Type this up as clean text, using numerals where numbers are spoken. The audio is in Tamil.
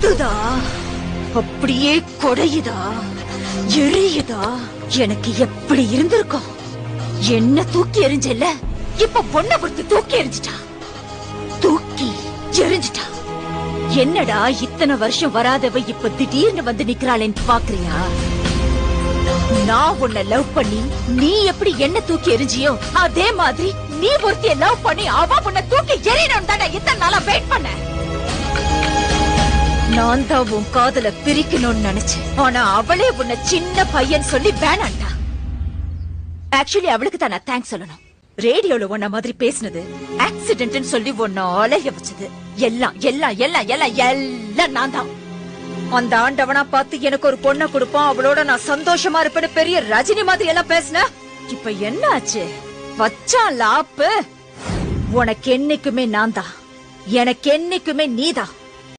கத்துதா, அப்படியே கொடையுதா, எரியுதா. எனக்கு எப்படி இருந்திருக்கும்? என்ன தூக்கி எறிஞ்சல, இப்ப பொண்ணை பொறுத்து தூக்கி எறிஞ்சிட்டா, தூக்கி எறிஞ்சிட்டா. என்னடா இத்தனை வருஷம் வராதவ இப்ப திடீர்னு வந்து நிக்கிறாளேன்னு பாக்குறியா? நான் உன்னை லவ் பண்ணி நீ எப்படி என்ன தூக்கி எறிஞ்சியோ அதே மாதிரி நீ ஒருத்திய லவ் பண்ணி அவ உன்னை தூக்கி எறியணும் தானே இத்தனை நாளா வெயிட் பண்ண. நான் தான் உன் காதல பிரிக்கணும்னு நினைச்சேன். ஆனா அவளே உன்னை சின்ன பையன் சொல்லி வேணாண்டா. ஆக்சுவலி அவளுக்கு தான் நான் தேங்க்ஸ் சொல்லணும். ரேடியோல உன்ன மாதிரி பேசினது, ஆக்சிடென்ட்னு சொல்லி உன்னை அலைய வச்சது எல்லாம் எல்லாம் எல்லாம் எல்லாம் எல்லாம் நான் தான். அந்த ஆண்டவனா பார்த்து எனக்கு ஒரு பொண்ணை கொடுப்பான், அவளோட நான் சந்தோஷமா இருப்பேன்னு பெரிய ரஜினி மாதிரி எல்லாம் பேசின. இப்ப என்ன ஆச்சு? வச்சான் லாப்பு. உனக்கு என்னைக்குமே நான் தான், எனக்கு என்னைக்குமே நீதான்.